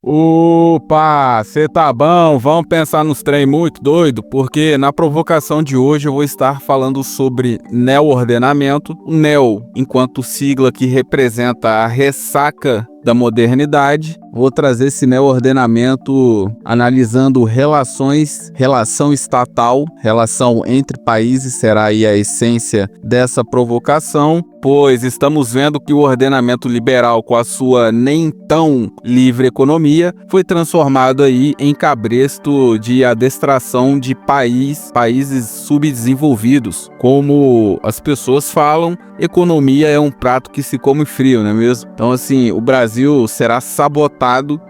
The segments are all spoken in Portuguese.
Opa, cê tá bom? Vamos pensar nos trem muito doido, porque na provocação de hoje eu vou estar falando sobre neo-ordenamento. O neo, enquanto sigla que representa a ressaca da modernidade. Vou trazer esse neo-ordenamento analisando relação estatal, relação entre países, será aí a essência dessa provocação, pois estamos vendo que o ordenamento liberal, com a sua nem tão livre economia, foi transformado aí em cabresto de adestração de países subdesenvolvidos. Como as pessoas falam, economia é um prato que se come frio, não é mesmo? Então, assim, o Brasil será sabotado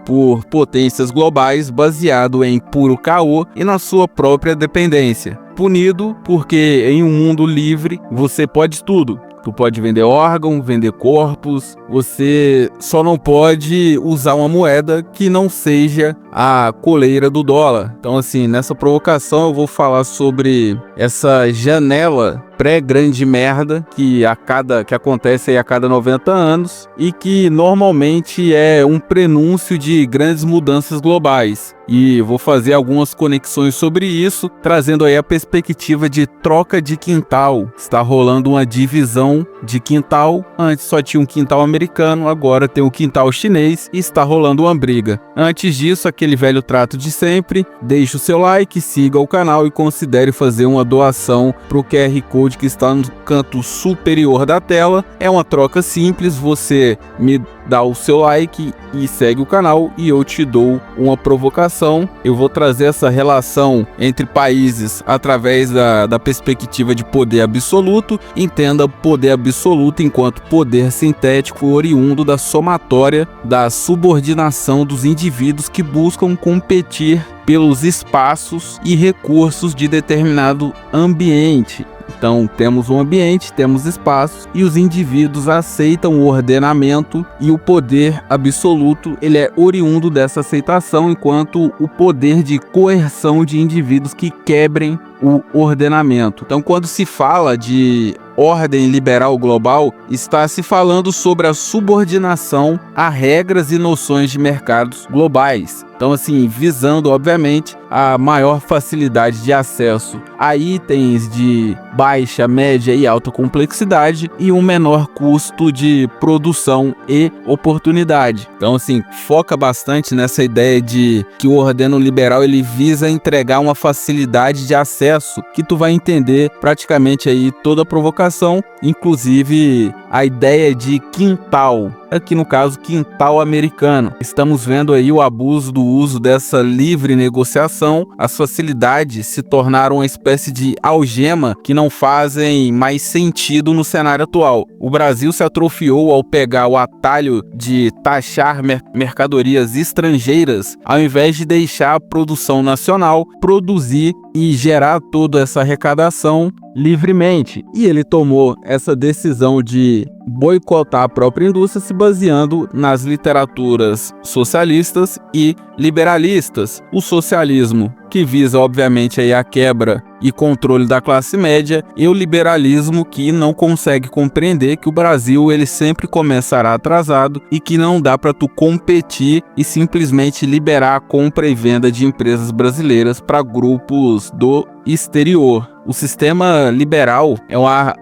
por potências globais baseado em puro caô e na sua própria dependência. Punido porque em um mundo livre você pode tudo. Tu pode vender órgão, vender corpos, você só não pode usar uma moeda que não seja a coleira do dólar. Então, assim, nessa provocação eu vou falar sobre essa janela pré-grande merda que acontece aí a cada 90 anos e que normalmente é um prenúncio de grandes mudanças globais. E vou fazer algumas conexões sobre isso, trazendo aí a perspectiva de troca de quintal. Está rolando uma divisão de quintal. Antes só tinha um quintal americano, agora tem um quintal chinês e está rolando uma briga. Antes disso, aquele velho trato de sempre, deixe o seu like, siga o canal e considere fazer uma doação para o QR Code que está no canto superior da tela. É uma troca simples, você me dá o seu like e segue o canal e eu te dou uma provocação. Eu vou trazer essa relação entre países através da perspectiva de poder absoluto. Entenda poder absoluto enquanto poder sintético oriundo da somatória da subordinação dos indivíduos que buscam competir pelos espaços e recursos de determinado ambiente. Então, temos um ambiente, temos espaços e os indivíduos aceitam o ordenamento e o poder absoluto, ele é oriundo dessa aceitação, enquanto o poder de coerção de indivíduos que quebrem o ordenamento. Então, quando se fala de ordem liberal global, está se falando sobre a subordinação a regras e noções de mercados globais. Então, assim, visando, obviamente, a maior facilidade de acesso a itens de baixa, média e alta complexidade e um menor custo de produção e oportunidade. Então, assim, foca bastante nessa ideia de que o ordeno liberal ele visa entregar uma facilidade de acesso que tu vai entender praticamente aí toda a provocação, inclusive a ideia de quintal. Aqui no caso, quintal americano. Estamos vendo aí o abuso do uso dessa livre negociação. As facilidades se tornaram uma espécie de algema que não fazem mais sentido no cenário atual. O Brasil se atrofiou ao pegar o atalho de taxar mercadorias estrangeiras, ao invés de deixar a produção nacional produzir e gerar toda essa arrecadação livremente. E ele tomou essa decisão de boicotar a própria indústria se baseando nas literaturas socialistas e liberalistas. O socialismo, que visa obviamente aí a quebra e controle da classe média, e o liberalismo, que não consegue compreender que o Brasil ele sempre começará atrasado e que não dá para tu competir e simplesmente liberar a compra e venda de empresas brasileiras para grupos do exterior. O sistema liberal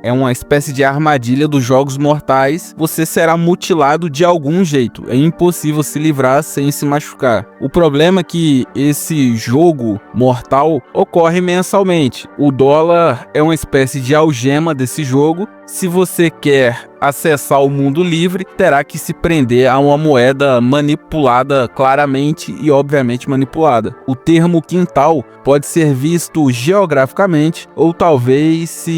é uma espécie de armadilha dos jogos mortais. Você será mutilado de algum jeito. É impossível se livrar sem se machucar. O problema é que esse jogo mortal ocorre mensalmente. O dólar é uma espécie de algema desse jogo. Se você quer acessar o mundo livre, terá que se prender a uma moeda manipulada claramente e obviamente manipulada. O termo quintal pode ser visto geograficamente ou talvez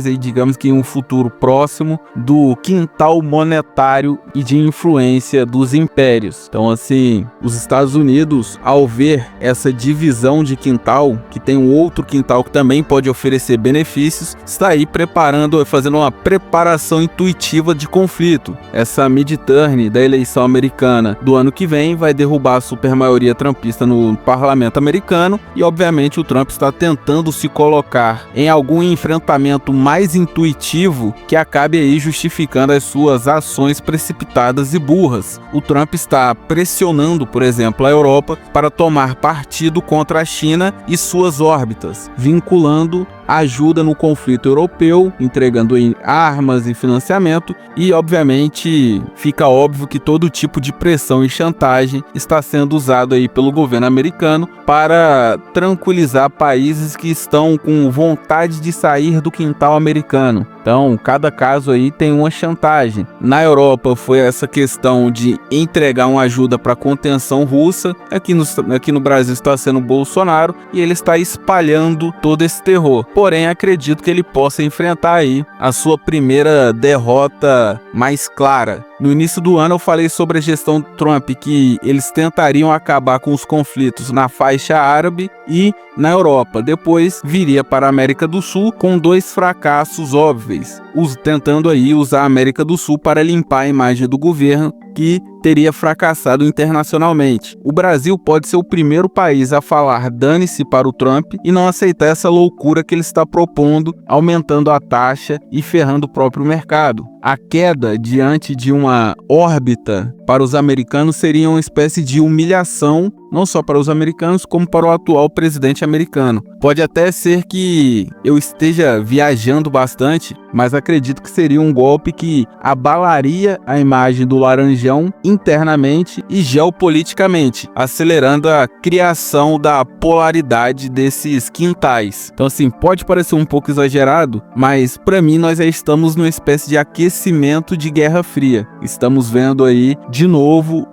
aí digamos que em um futuro próximo do quintal monetário e de influência dos impérios. Então, assim, os Estados Unidos, ao ver essa divisão de quintal, que tem um outro quintal que também pode oferecer benefícios, está aí preparando, fazendo uma preparação intuitiva de conflito. Essa midterm da eleição americana do ano que vem vai derrubar a supermaioria trumpista no parlamento americano e, obviamente, o Trump está tentando se colocar em algum enfrentamento mais intuitivo que acabe aí justificando as suas ações precipitadas e burras. O Trump está pressionando, por exemplo, a Europa para tomar partido contra a China e suas órbitas, vinculando ajuda no conflito europeu, entregando armas e financiamento, e obviamente fica óbvio que todo tipo de pressão e chantagem está sendo usado aí pelo governo americano para tranquilizar países que estão com vontade de sair do quintal americano. Então, cada caso aí tem uma chantagem. Na Europa foi essa questão de entregar uma ajuda para a contenção russa. Aqui no Brasil está sendo o Bolsonaro e ele está espalhando todo esse terror. Porém, acredito que ele possa enfrentar aí a sua primeira derrota mais clara. No início do ano eu falei sobre a gestão Trump, que eles tentariam acabar com os conflitos na faixa árabe e na Europa. Depois viria para a América do Sul com 2 fracassos óbvios, tentando aí usar a América do Sul para limpar a imagem do governo que teria fracassado internacionalmente. O Brasil pode ser o primeiro país a falar dane-se para o Trump e não aceitar essa loucura que ele está propondo, aumentando a taxa e ferrando o próprio mercado. A queda diante de uma órbita para os americanos seria uma espécie de humilhação, não só para os americanos, como para o atual presidente americano. Pode até ser que eu esteja viajando bastante, mas acredito que seria um golpe que abalaria a imagem do Laranjão internamente e geopoliticamente, acelerando a criação da polaridade desses quintais. Então, assim, pode parecer um pouco exagerado, mas para mim nós já estamos numa espécie de aquecimento de Guerra Fria. Estamos vendo aí de novo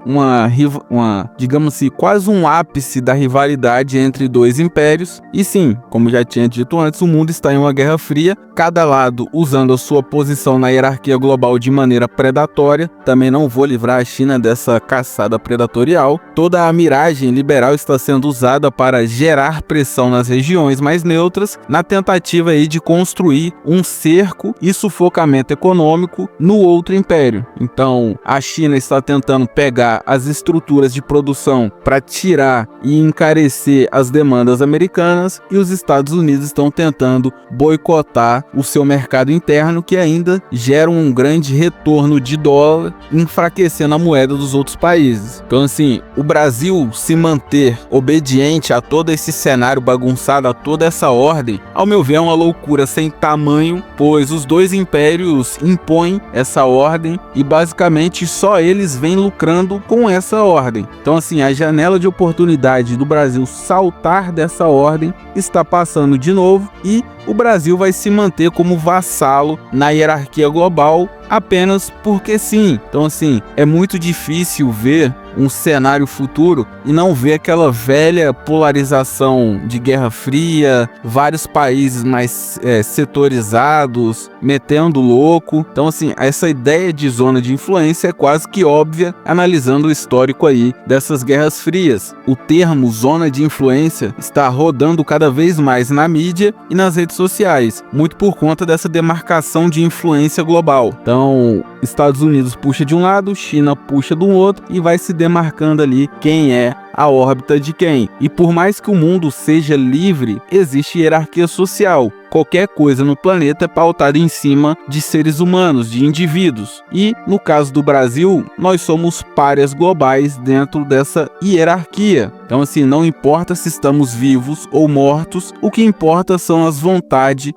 digamos assim, quase um ápice da rivalidade entre 2 impérios. E sim, como já tinha dito antes, o mundo está em uma Guerra Fria, cada lado usando a sua posição na hierarquia global de maneira predatória. Também não vou livrar a China dessa caçada predatorial. Toda a miragem liberal está sendo usada para gerar pressão nas regiões mais neutras, na tentativa aí de construir um cerco e sufocamento econômico no outro império. Então, a China está tentando pegar as estruturas de produção para tirar e encarecer as demandas americanas, e os Estados Unidos estão tentando boicotar o seu mercado interno, que ainda gera um grande retorno de dólar, enfraquecendo a moeda dos outros países. Então, assim, o Brasil se manter obediente a todo esse cenário bagunçado, a toda essa ordem, ao meu ver é uma loucura sem tamanho, pois os 2 impérios impõem essa ordem e basicamente só eles vêm lucrando com essa ordem. Então, assim, a janela de oportunidade do Brasil saltar dessa ordem está passando de novo e o Brasil vai se manter como vassalo na hierarquia global apenas porque sim. Então, assim, é muito difícil ver um cenário futuro e não ver aquela velha polarização de Guerra Fria, vários países mais setorizados, metendo louco. Então, assim, essa ideia de zona de influência é quase que óbvia analisando o histórico aí dessas guerras frias. O termo zona de influência está rodando cada vez mais na mídia e nas redes sociais, muito por conta dessa demarcação de influência global. Então, Estados Unidos puxa de um lado, China puxa do outro e vai se demarcando ali quem é a órbita de quem. E por mais que o mundo seja livre, existe hierarquia social. Qualquer coisa no planeta é pautada em cima de seres humanos, de indivíduos. E, no caso do Brasil, nós somos párias globais dentro dessa hierarquia. Então, assim, não importa se estamos vivos ou mortos, o que importa são as vontades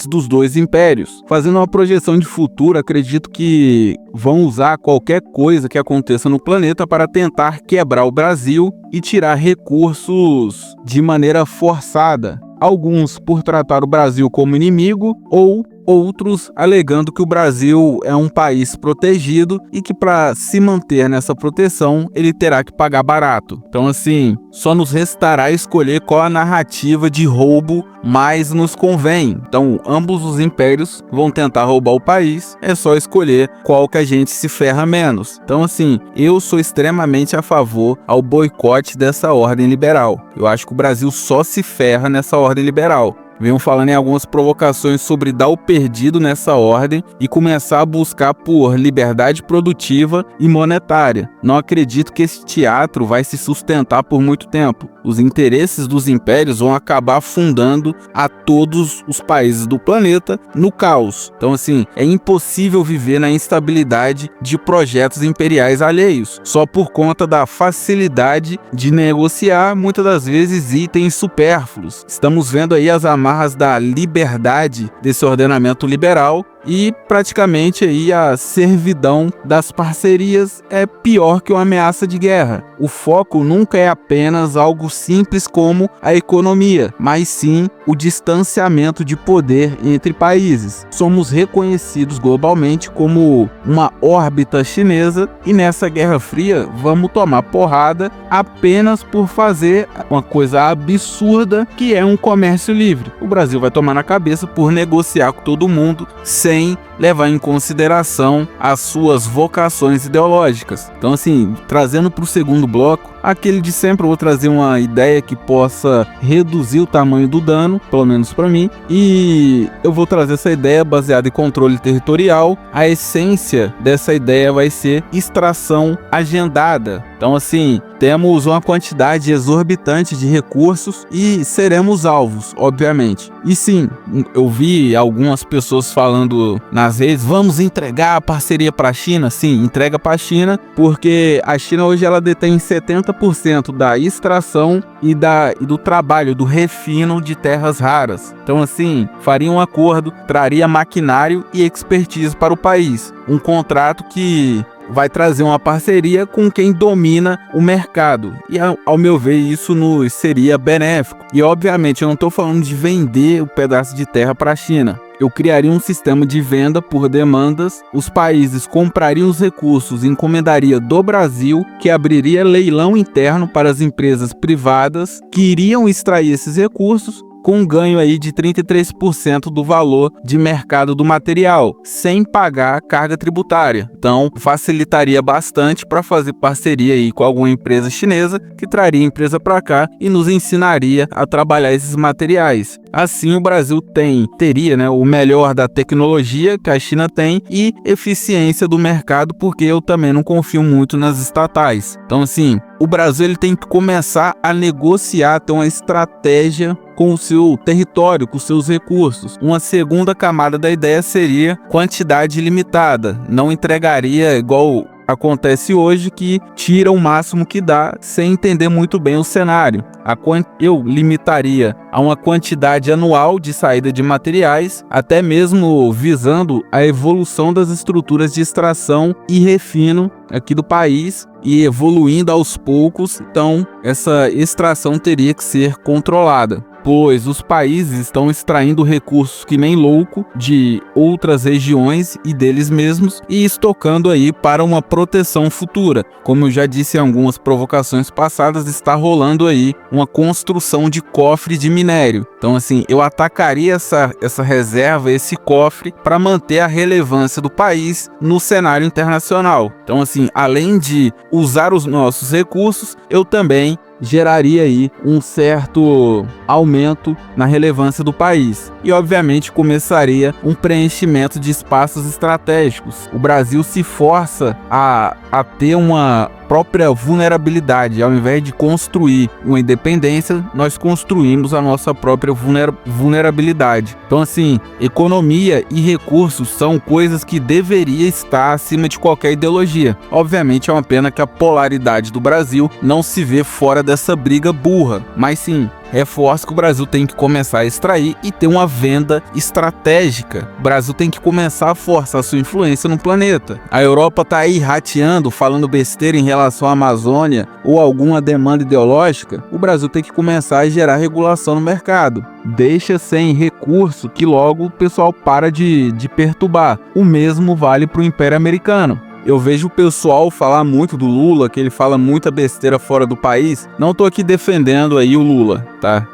dos 2 impérios. Fazendo uma projeção de futuro, acredito que vão usar qualquer coisa que aconteça no planeta para tentar quebrar o Brasil e tirar recursos de maneira forçada. Alguns por tratar o Brasil como inimigo, ou outros alegando que o Brasil é um país protegido e que para se manter nessa proteção ele terá que pagar barato. Então, assim, só nos restará escolher qual a narrativa de roubo mais nos convém. Então, ambos os impérios vão tentar roubar o país, é só escolher qual que a gente se ferra menos. Então, assim, eu sou extremamente a favor ao boicote dessa ordem liberal. Eu acho que o Brasil só se ferra nessa ordem liberal. venho falando em algumas provocações sobre dar o perdido nessa ordem e começar a buscar por liberdade produtiva e monetária. Não acredito que esse teatro vai se sustentar por muito tempo. Os interesses dos impérios vão acabar afundando a todos os países do planeta no caos. Então, assim, é impossível viver na instabilidade de projetos imperiais alheios, só por conta da facilidade de negociar, muitas das vezes, itens supérfluos. Estamos vendo aí as amarras da liberdade desse ordenamento liberal e praticamente aí a servidão das parcerias é pior que uma ameaça de guerra. O foco nunca é apenas algo simples como a economia, mas sim o distanciamento de poder entre países. Somos reconhecidos globalmente como uma órbita chinesa e nessa Guerra Fria vamos tomar porrada apenas por fazer uma coisa absurda que é um comércio livre. O Brasil vai tomar na cabeça por negociar com todo mundo sem levar em consideração as suas vocações ideológicas. Então, assim, trazendo para o segundo bloco, aquele de sempre, eu vou trazer uma ideia que possa reduzir o tamanho do dano, pelo menos para mim, e eu vou trazer essa ideia baseada em controle territorial. A essência dessa ideia vai ser extração agendada. Então, assim, temos uma quantidade exorbitante de recursos e seremos alvos, obviamente. E sim, eu vi algumas pessoas falando nas redes, vamos entregar a parceria para a China? Sim, entrega para a China, porque a China hoje ela detém 70% da extração e do trabalho, do refino de terras raras. Então, assim, faria um acordo, traria maquinário e expertise para o país. Um contrato que vai trazer uma parceria com quem domina o mercado. E, ao meu ver, isso nos seria benéfico. E, obviamente, eu não estou falando de vender o pedaço de terra para a China. Eu criaria um sistema de venda por demandas, os países comprariam os recursos, encomendaria do Brasil, que abriria leilão interno para as empresas privadas que iriam extrair esses recursos, com um ganho aí de 33% do valor de mercado do material, sem pagar carga tributária. Então, facilitaria bastante para fazer parceria aí com alguma empresa chinesa que traria a empresa para cá e nos ensinaria a trabalhar esses materiais. Assim, o Brasil teria, né, o melhor da tecnologia que a China tem e eficiência do mercado, porque eu também não confio muito nas estatais. Então, assim, o Brasil ele tem que começar a negociar, ter uma estratégia com o seu território, com os seus recursos. Uma segunda camada da ideia seria quantidade limitada. Não entregaria igual acontece hoje, que tira o máximo que dá sem entender muito bem o cenário. Eu limitaria a uma quantidade anual de saída de materiais, até mesmo visando a evolução das estruturas de extração e refino aqui do país e evoluindo aos poucos. Então, essa extração teria que ser controlada, pois os países estão extraindo recursos que nem louco de outras regiões e deles mesmos e estocando aí para uma proteção futura. Como eu já disse em algumas provocações passadas, está rolando aí uma construção de cofre de minério. Então, assim, eu atacaria essa reserva, esse cofre, para manter a relevância do país no cenário internacional. Então, assim, além de usar os nossos recursos, eu também geraria aí um certo aumento na relevância do país e, obviamente, começaria um preenchimento de espaços estratégicos. O Brasil se força a ter uma própria vulnerabilidade. Ao invés de construir uma independência, nós construímos a nossa própria vulnerabilidade. Então, assim, economia e recursos são coisas que deveriam estar acima de qualquer ideologia. Obviamente, é uma pena que a polaridade do Brasil não se vê fora dessa briga burra, mas sim reforça que o Brasil tem que começar a extrair e ter uma venda estratégica. O Brasil tem que começar a forçar sua influência no planeta. A Europa está aí rateando, falando besteira em relação à Amazônia ou alguma demanda ideológica. O Brasil tem que começar a gerar regulação no mercado. Deixa sem recurso que logo o pessoal para de perturbar. O mesmo vale para o Império Americano. eu vejo o pessoal falar muito do Lula, que ele fala muita besteira fora do país. Não tô aqui defendendo aí o Lula, tá?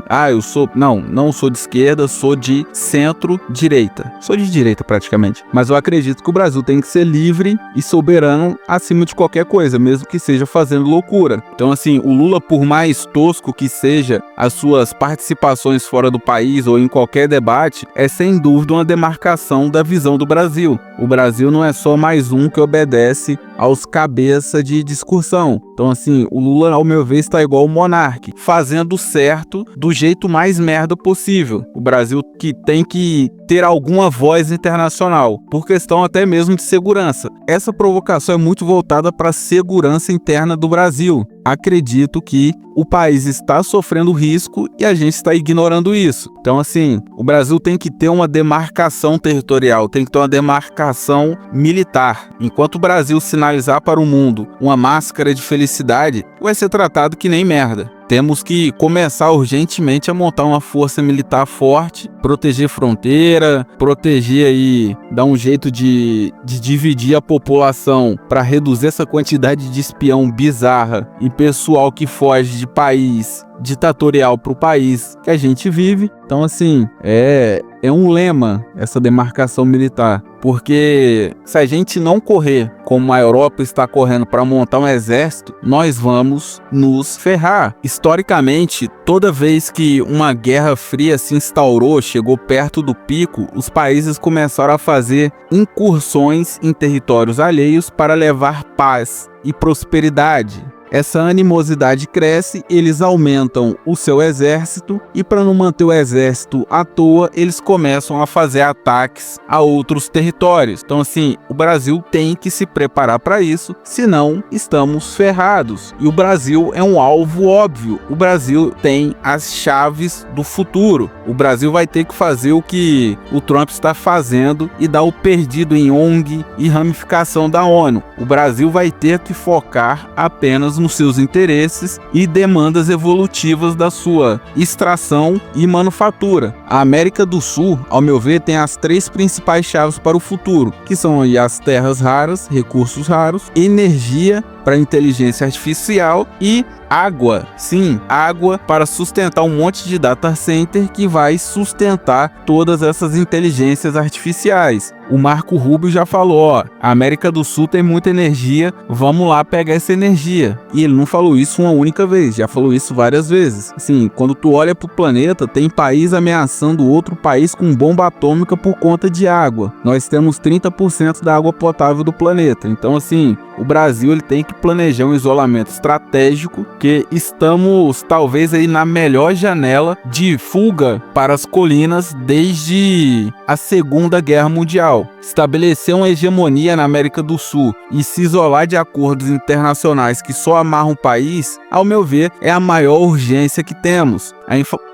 Não sou de esquerda, sou de centro-direita. Sou de direita praticamente. Mas eu acredito que o Brasil tem que ser livre e soberano acima de qualquer coisa, mesmo que seja fazendo loucura. Então assim, o Lula, por mais tosco que seja as suas participações fora do país ou em qualquer debate, é sem dúvida uma demarcação da visão do Brasil. O Brasil não é só mais um que obedece aos cabeça de discussão. Então assim, o Lula, ao meu ver, está igual o Monark, fazendo certo do jeito mais merda possível. O Brasil que tem que ter alguma voz internacional, por questão até mesmo de segurança. Essa provocação é muito voltada para a segurança interna do Brasil. Acredito que o país está sofrendo risco e a gente está ignorando isso. Então assim, o Brasil tem que ter uma demarcação territorial, tem que ter uma demarcação militar. Enquanto o Brasil sinalizar para o mundo uma máscara de felicidade, vai ser tratado que nem merda. Temos que começar urgentemente a montar uma força militar forte, proteger fronteira, proteger aí, dar um jeito de dividir a população para reduzir essa quantidade de espião bizarra e pessoal que foge de país ditatorial para o país que a gente vive. Então assim, é um lema essa demarcação militar, porque se a gente não correr como a Europa está correndo para montar um exército, nós vamos nos ferrar. Historicamente, toda vez que uma guerra fria se instaurou, chegou perto do pico, os países começaram a fazer incursões em territórios alheios para levar paz e prosperidade. Essa animosidade cresce, eles aumentam o seu exército e, para não manter o exército à toa, eles começam a fazer ataques a outros territórios. Então assim, o Brasil tem que se preparar para isso, senão estamos ferrados. E o Brasil é um alvo óbvio. O Brasil tem as chaves do futuro. O Brasil vai ter que fazer o que o Trump está fazendo e dar o perdido em ONG e ramificação da ONU. O Brasil vai ter que focar apenas nos seus interesses e demandas evolutivas da sua extração e manufatura. A América do Sul, ao meu ver, tem as 3 principais chaves para o futuro, que são aí as terras raras, recursos raros, energia para inteligência artificial e água. Sim, água para sustentar um monte de data center que vai sustentar todas essas inteligências artificiais. O Marco Rubio já falou, ó, a América do Sul tem muita energia, vamos lá pegar essa energia. E ele não falou isso uma única vez, já falou isso várias vezes. Assim, quando tu olha pro planeta, tem país ameaçando outro país com bomba atômica por conta de água. Nós temos 30% da água potável do planeta. Então, assim, o Brasil ele tem que planejar um isolamento estratégico, que estamos talvez aí na melhor janela de fuga para as colinas desde a Segunda Guerra Mundial. Estabelecer uma hegemonia na América do Sul e se isolar de acordos internacionais que só amarram o país, ao meu ver, é a maior urgência que temos.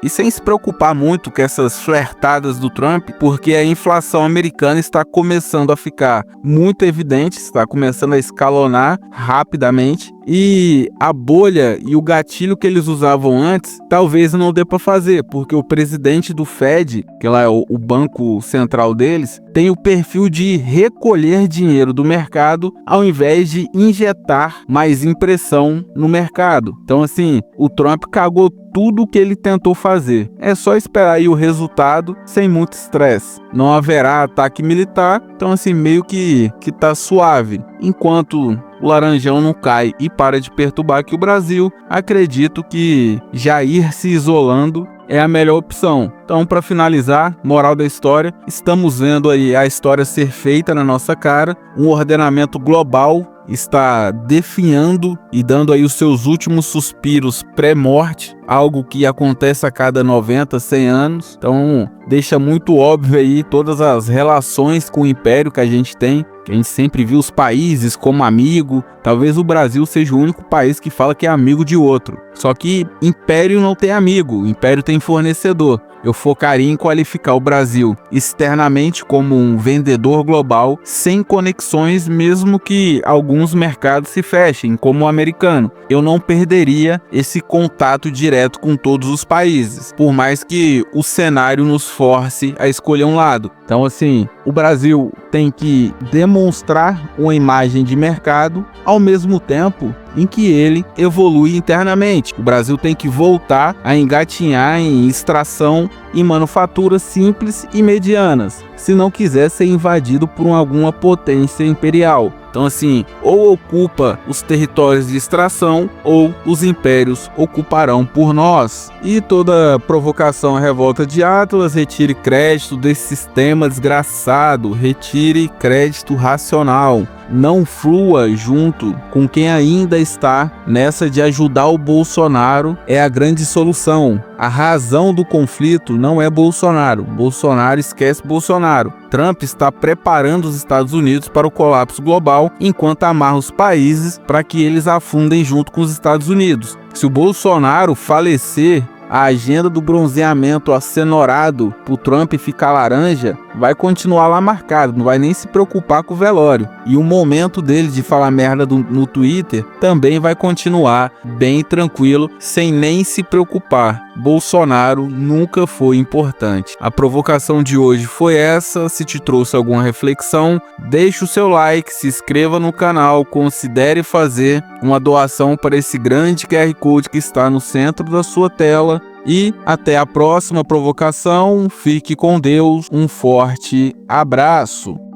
E sem se preocupar muito com essas flertadas do Trump, porque a inflação americana está começando a ficar muito evidente, está começando a escalonar rapidamente, e a bolha e o gatilho que eles usavam antes, talvez não dê para fazer, porque o presidente do Fed, que lá é o banco central deles, tem o perfil de recolher dinheiro do mercado ao invés de injetar mais impressão no mercado. Então assim, o Trump cagou tudo o que ele tentou fazer. É só esperar aí o resultado sem muito estresse. Não haverá ataque militar, então assim, meio que tá suave. Enquanto o laranjão não cai e para de perturbar aqui o Brasil, acredito que já ir se isolando é a melhor opção. Então, para finalizar, moral da história, estamos vendo aí a história ser feita na nossa cara, um ordenamento global está definhando e dando aí os seus últimos suspiros pré-morte, algo que acontece a cada 90, 100 anos. Então, deixa muito óbvio aí todas as relações com o império que a gente tem, que a gente sempre viu os países como amigo. Talvez o Brasil seja o único país que fala que é amigo de outro. Só que império não tem amigo, império tem fornecedor. Eu focaria em qualificar o Brasil externamente como um vendedor global sem conexões, mesmo que alguns mercados se fechem, como o americano. Eu não perderia esse contato direto com todos os países, por mais que o cenário nos force a escolher um lado. Então, assim, o Brasil tem que demonstrar uma imagem de mercado ao mesmo tempo em que ele evolui internamente. O Brasil tem que voltar a engatinhar em extração e manufaturas simples e medianas, se não quiser ser invadido por alguma potência imperial. Então, assim, ou ocupa os territórios de extração ou os impérios ocuparão por nós. E toda provocação à revolta de Atlas, retire crédito desse sistema desgraçado, retire crédito racional. Não flua junto com quem ainda está nessa de ajudar o Bolsonaro, é a grande solução. A razão do conflito não é Bolsonaro. Bolsonaro esquece Bolsonaro. Trump está preparando os Estados Unidos para o colapso global, enquanto amarra os países para que eles afundem junto com os Estados Unidos. Se o Bolsonaro falecer, a agenda do bronzeamento acenorado pro Trump ficar laranja vai continuar lá marcado, não vai nem se preocupar com o velório. E o momento dele de falar merda no Twitter também vai continuar bem tranquilo, sem nem se preocupar. Bolsonaro nunca foi importante. A provocação de hoje foi essa. Se te trouxe alguma reflexão, deixe o seu like, se inscreva no canal, considere fazer uma doação para esse grande QR Code que está no centro da sua tela. E até a próxima provocação. Fique com Deus. Um forte abraço.